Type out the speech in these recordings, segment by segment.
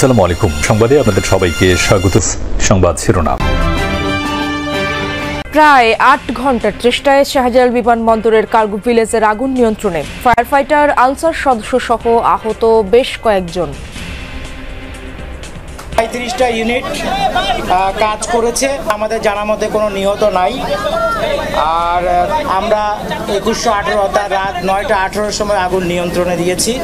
আসসালামু আলাইকুম। সংবাদে আপনাদের সবাইকে স্বাগত। সংবাদ শিরোনাম। প্রায় 8 ঘন্টার চেষ্টায় শাহজালাল বিমানবন্দরের কার্গো ভিলেজের আগুন নিয়ন্ত্রণে। ফায়ার ফাইটার আনসার সদস্য সহ আহত বেশ কয়েকজন। ৩৫টা ইউনিট কাজ করেছে, আমাদের জানার মধ্যে কোনো নিহত নাই। আর আমরা ২১১৮ অর্থাৎ রাত ৯টা ১৮-র সময় আগুন নিয়ন্ত্রণে দিয়েছি।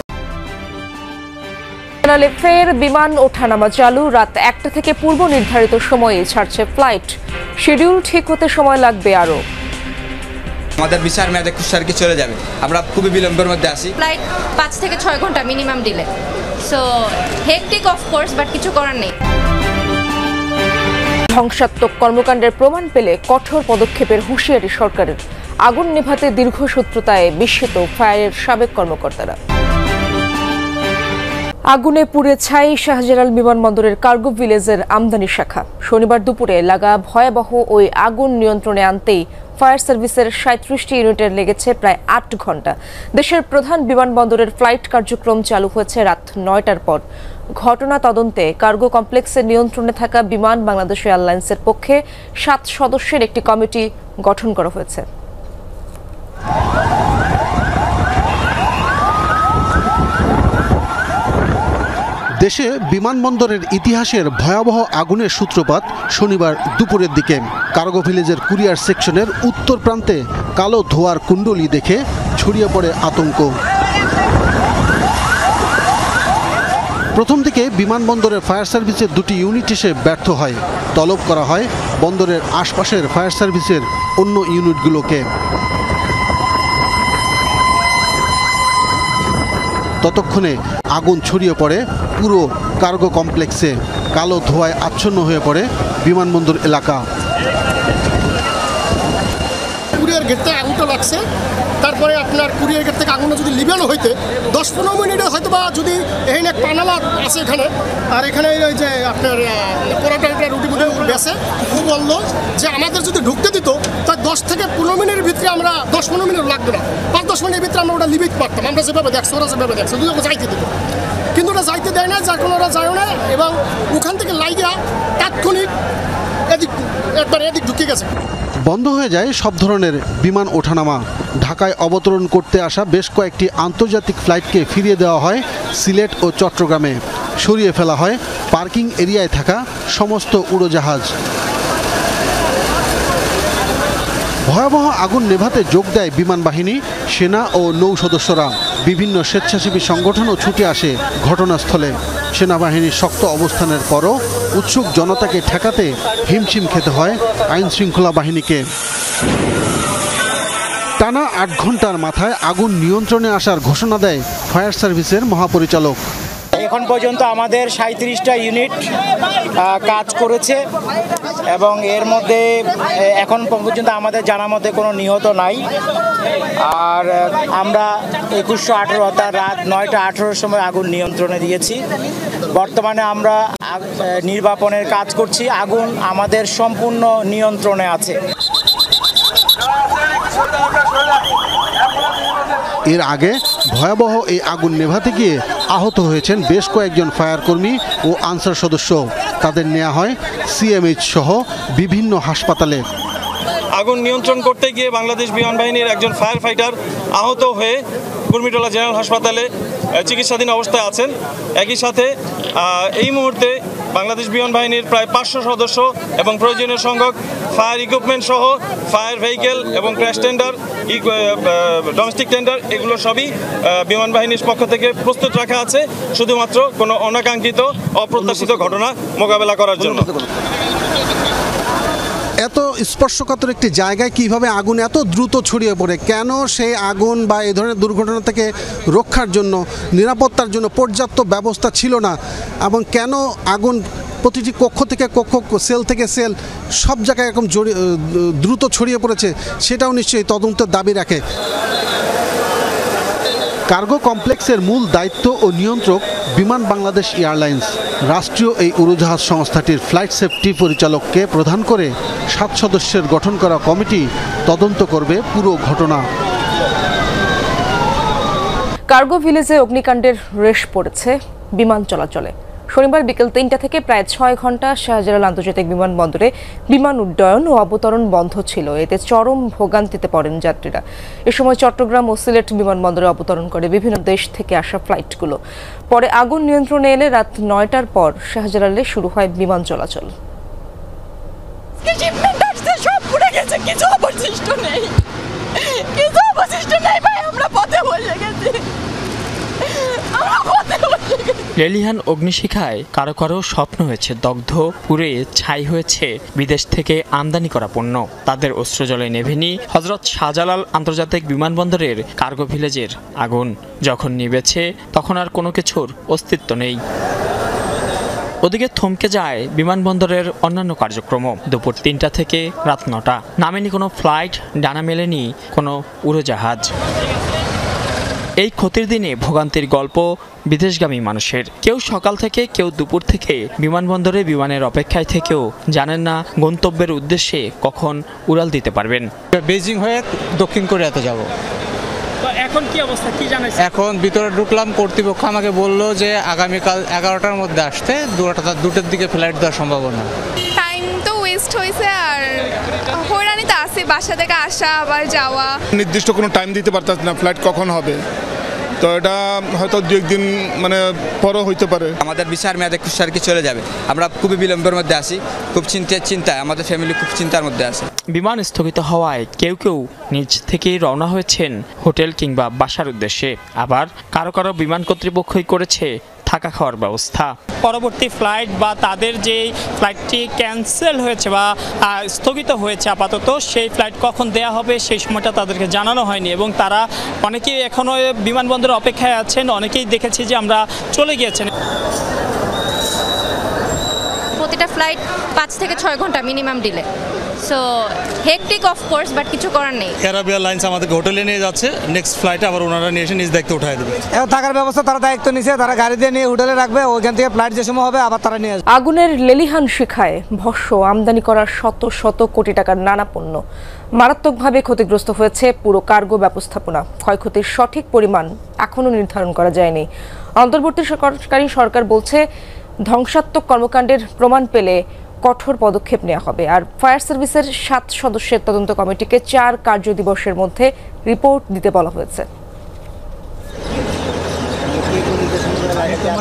ফের বিমান ওঠানামা চালু। রাত 1টা থেকে পূর্ব নির্ধারিত সময়ে ছাড়ছে ফ্লাইট। শিডিউল ঠিক হতে সময় লাগবে আরো। আমাদের বিচার মেয়াদে ২১ তারিখে চলে যাবে। আমরা খুবই বিলম্বের মধ্যে আছি। ফ্লাইট ৫ থেকে ৬ ঘন্টা minimum delay. So hectic of course, but কিছু করার নেই। ধ্বংসাত্মক কর্মকাণ্ডের প্রমাণ পেলে কঠোর পদক্ষেপের হুঁশিয়ারি সরকারের। আগুন নেভাতে দীর্ঘসূত্রতায় বিস্মিত ফায়ারের সাবেক কর্মকর্তারা। আগুনে পুড়ে ছাই শাহজালাল বিমানবন্দরের কার্গো ভিলেজের আমদানি শাখা। শনিবার দুপুরে লাগা ভয়াবহ ওই আগুন নিয়ন্ত্রণে আনতেই ফায়ার সার্ভিসের ৩৭টি ইউনিটের লেগেছে প্রায় ৮ ঘন্টা। দেশের প্রধান বিমানবন্দরের ফ্লাইট কার্যক্রম চালু হয়েছে রাত ৯টার পর। ঘটনা তদন্তে কার্গো কমপ্লেক্সের নিয়ন্ত্রণে থাকা বিমান বাংলাদেশ এয়ারলাইন্সের পক্ষে ৭ সদস্যের একটি কমিটি গঠন করা হয়েছে। দেশে বিমানবন্দরের ইতিহাসের ভয়াবহ আগুনের সূত্রপাত শনিবার দুপুরের দিকে। কার্গো ভিলেজের কুরিয়ার সেকশনের উত্তর প্রান্তে কালো ধোঁয়ার কুণ্ডলী দেখে ছড়িয়ে পড়ে আতঙ্ক। প্রথম দিকে বিমানবন্দরের ফায়ার সার্ভিসের 2টি ইউনিট এসে ব্যর্থ হয়। তলব করা হয় বন্দরের আশপাশের ফায়ার সার্ভিসের অন্য ইউনিটগুলোকে। ততক্ষণে আগুন ছড়িয়ে পড়ে পুরো কার্গো কমপ্লেক্সে। কালো ধোঁয়ায় আচ্ছন্ন হয়ে পড়ে বিমানবন্দর এলাকা। কুরিয়ার গেট থেকে আগুনটা লাগছে, তারপরে আপনার কুরিয়ার গেট থেকে আগুনটা যদি লিবেল হইতে 10-15 মিনিটে হয়তো বা যদি এই এক পানালা আছে এখানে, আর এখানে ওই যে আপনার পরোটা রুটি বুটি বেসে, ও বললো যে আমাদের যদি ঢুকতে দিত তাই 10 থেকে 15 মিনিটের ভিতরে আমরা 10-15 মিনিট লাগবে না, 5-10 মিনিটের ভিতরে আমরা ওটা লিবিতে পারতাম। আমরা যেভাবে দেখছি, ওরা যেভাবে দেখছে, যদি ওকে যাইতে দিত, কিন্তু ওরা যাইতে দেয় না, যার কোনো ওরা যায় না, এবং ওখান থেকে লাইগা তাৎক্ষণিক এদিক ঢুকে গেছে। বন্ধ হয়ে যায় সব ধরনের বিমান ওঠানামা। ঢাকায় অবতরণ করতে আসা বেশ কয়েকটি আন্তর্জাতিক ফ্লাইটকে ফিরিয়ে দেওয়া হয় সিলেট ও চট্টগ্রামে। সরিয়ে ফেলা হয় পার্কিং এরিয়ায় থাকা সমস্ত উড়োজাহাজ। ভয়াবহ আগুন নেভাতে যোগ দেয় বিমান বাহিনী, সেনা ও নৌ সদস্যরা। বিভিন্ন স্বেচ্ছাসেবী সংগঠনও ছুটে আসে ঘটনাস্থলে। সেনাবাহিনীর শক্ত অবস্থানের পরও উৎসুক জনতাকে ঠেকাতে হিমশিম খেতে হয় আইন শৃঙ্খলা বাহিনীকে। টানা 8 ঘন্টার মাথায় আগুন নিয়ন্ত্রণে আসার ঘোষণা দেয় ফায়ার সার্ভিসের মহাপরিচালক। এখন পর্যন্ত আমাদের ৩৭টা ইউনিট কাজ করেছে এবং এর মধ্যে এখন পর্যন্ত আমাদের জানার মধ্যে কোনো নিহত নাই। আর আমরা ২১১৮ অর্থাৎ রাত ৯টা ১৮-র সময় আগুন নিয়ন্ত্রণে দিয়েছি। বর্তমানে আমরা নির্বাপনের কাজ করছি। আগুন আমাদের সম্পূর্ণ নিয়ন্ত্রণে আছে। এর আগে ভয়াবহ এই আগুন নেভাতে গিয়ে আহত হয়েছেন বেশ কয়েকজন ফায়ার কর্মী ও আনসার সদস্য। তাদের নেওয়া হয় সিএমএইচ সহ বিভিন্ন হাসপাতালে। আগুন নিয়ন্ত্রণ করতে গিয়ে বাংলাদেশ বিমান বাহিনীর একজন ফায়ার ফাইটার আহত হয়ে কুর্মিটোলা জেনারেল হাসপাতালে চিকিৎসাধীন অবস্থায় আছেন। একই সাথে এই মুহূর্তে বাংলাদেশ বিমান বাহিনীর প্রায় 500 সদস্য এবং প্রয়োজনীয় সংখ্যক ফায়ার ইকুইপমেন্ট সহ ফায়ার ভেহিকেল এবং ক্র্যাশ টেন্ডার, ডোমেস্টিক টেন্ডার, এগুলো সবই বিমান বাহিনীর পক্ষ থেকে প্রস্তুত রাখা আছে, শুধুমাত্র কোনো অনাকাঙ্ক্ষিত অপ্রত্যাশিত ঘটনা মোকাবেলা করার জন্য। এত স্পর্শকাতর একটি জায়গায় কিভাবে আগুন এত দ্রুত ছড়িয়ে পড়ে? কেন সেই আগুন বা এই ধরনের দুর্ঘটনা থেকে রক্ষার জন্য, নিরাপত্তার জন্য পর্যাপ্ত ব্যবস্থা ছিল না? এবং কেন আগুন প্রতিটি কক্ষ থেকে কক্ষ, সেল থেকে সেল, সব জায়গায় এরকম দ্রুত ছড়িয়ে পড়েছে, সেটাও নিশ্চয়ই তদন্তের দাবি রাখে। কার্গো কমপ্লেক্সের মূল দায়িত্ব ও নিয়ন্ত্রক বিমান বাংলাদেশ এয়ারলাইন্স। রাষ্ট্রীয় এই উড়োজাহাজ সংস্থাটির ফ্লাইট সেফটি পরিচালককে প্রধান করে 7 সদস্যের গঠন করা কমিটি তদন্ত করবে পুরো ঘটনা। কার্গো ভিলেজে অগ্নিকাণ্ডের রেশ পড়েছে বিমান চলাচলে। শনিবার বিকেল ৩টা থেকে প্রায় ৬ ঘন্টা শাহজালাল আন্তর্জাতিক বিমানবন্দরে বিমান উড্ডয়ন ও অবতরণ বন্ধ ছিল। এতে চরম ভোগান্তিতে পড়েন যাত্রীরা। এ সময় চট্টগ্রাম ও সিলেট বিমানবন্দরে অবতরণ করে বিভিন্ন দেশ থেকে আসা ফ্লাইটগুলো। পরে আগুন নিয়ন্ত্রণে এলে রাত ৯টার পর শাহজালালে শুরু হয় বিমান চলাচল। সব পুড়ে গেছে, কিছু অবশিষ্ট নেই, ভাই, আমরা পথে বসে গেছি। লেলিহান অগ্নিশিখায় কারো কারো স্বপ্ন হয়েছে দগ্ধ, পুড়ে ছাই হয়েছে বিদেশ থেকে আমদানি করা পণ্য। তাদের অস্ত্রজলে নেভেনি হযরত শাহজালাল আন্তর্জাতিক বিমানবন্দরের কার্গো ভিলেজের আগুন। যখন নিভেছে তখন আর কোনো কিছুর অস্তিত্ব নেই। ওদিকে থমকে যায় বিমানবন্দরের অন্যান্য কার্যক্রম। দুপুর ৩টা থেকে রাত ৯টা নামেনি কোনো ফ্লাইট, ডানা মেলেনি কোনো উড়োজাহাজ। এই ক্ষতির দিনে ভোগান্তির গল্প বিদেশগামী মানুষের। কেউ সকাল থেকে, কেউ দুপুর থেকে বিমানবন্দরে বিমানের অপেক্ষায় থেকেও জানেন না গন্তব্যের উদ্দেশ্যে কখন উড়াল দিতে পারবেন। বেজিং হয়ে দক্ষিণ কোরিয়াতে যাব। এখন কি অবস্থা, কি জানেন? এখন ভিতরে ঢুকলাম, কর্তৃপক্ষ আমাকে বললো যে আগামীকাল 11টার মধ্যে আসতে, 2টার দিকে ফ্লাইট দেওয়ার সম্ভাবনা। টাইম তো ওয়েস্ট হয়েছে, আর হয়রানি তো আছে, বাসা থেকে আসা আবার যাওয়া। নির্দিষ্ট কোনো টাইম দিতে পারতেছে না ফ্লাইট কখন হবে, তো এটা হয়তো 2-1 দিন মানে পরও হইতে পারে। আমাদের বিচার মেয়াদে খুশি আর কি চলে যাবে। আমরা খুবই বিলম্বের মধ্যে আছি, খুব চিন্তায়, আমাদের ফ্যামিলি খুব চিন্তার মধ্যে আছে। বিমান স্থগিত হওয়ায় কেউ কেউ নিজ থেকেই রওনা হয়েছেন হোটেল কিংবা বাসার উদ্দেশ্যে। আবার কারো কারো বিমান কর্তৃপক্ষই করেছে থাকা খাওয়ার ব্যবস্থা। পরবর্তী ফ্লাইট বা তাদের যে ফ্লাইটটি ক্যান্সেল হয়েছে বা স্থগিত হয়েছে আপাতত, সেই ফ্লাইট কখন দেয়া হবে সেই সময়টা তাদেরকে জানানো হয়নি এবং তারা অনেকেই এখনও বিমানবন্দরের অপেক্ষায় আছেন। অনেকেই দেখেছি যে আমরা চলে গিয়েছেন। প্রতিটা ফ্লাইট 5 থেকে 6 ঘন্টা minimum delay. So hectic of course, but কিছু করার নেই। এয়ারাবিয়া লাইন্স আমাদেরকে হোটেলে নিয়ে যাচ্ছে, নেক্সট ফ্লাইটে আবার ওনারা নিয়ে এসে নিজ দায়িত্ব উঠায় দেবে। এখন থাকার ব্যবস্থা তারা দায়িত্ব নিছে, তারা গাড়ি দিয়ে নিয়ে হোটেলে রাখবে, ওইখান থেকে ফ্লাইট যে সময় হবে আবার তারা নিয়ে আসবে। আগুনের লেলিহান শিখায় ভস্য আমদানি করার শত শত কোটি টাকার নানা পণ্য। মারাত্মকভাবে ক্ষতিগ্রস্ত হয়েছে পুরো কার্গো ব্যবস্থাপনা। ক্ষয়ক্ষতির সঠিক পরিমাণ এখনও নির্ধারণ করা যায়নি। অন্তর্বর্তীকালীন সরকার বলছে ধ্বংসাত্মক কর্মকাণ্ডের প্রমাণ পেলে কঠোর পদক্ষেপ নেওয়া হবে। আর ফায়ার সার্ভিসের 7 সদস্যের তদন্ত কমিটিকে 4 কার্যদিবসের মধ্যে রিপোর্ট দিতে বলা হয়েছে।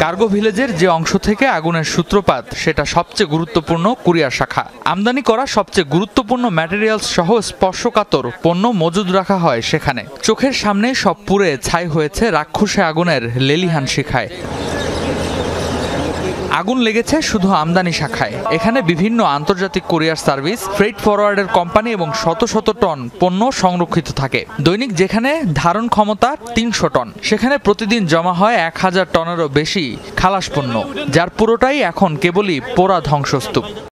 কার্গো ভিলেজের যে অংশ থেকে আগুনের সূত্রপাত সেটা সবচেয়ে গুরুত্বপূর্ণ কুরিয়ার শাখা। আমদানি করা সবচেয়ে গুরুত্বপূর্ণ ম্যাটেরিয়ালস সহ স্পর্শকাতর পণ্য মজুদ রাখা হয় সেখানে। চোখের সামনে সব পুড়ে ছাই হয়েছে রাক্ষসে আগুনের লেলিহান শিখায়। আগুন লেগেছে শুধু আমদানি শাখায়। এখানে বিভিন্ন আন্তর্জাতিক কুরিয়ার সার্ভিস, ফ্রেট ফরওয়ার্ডের কোম্পানি এবং শত শত টন পণ্য সংরক্ষিত থাকে। দৈনিক যেখানে ধারণ ক্ষমতা 300 টন, সেখানে প্রতিদিন জমা হয় 1000 টনেরও বেশি খালাস পণ্য, যার পুরোটাই এখন কেবলই পোড়া ধ্বংসস্তূপ।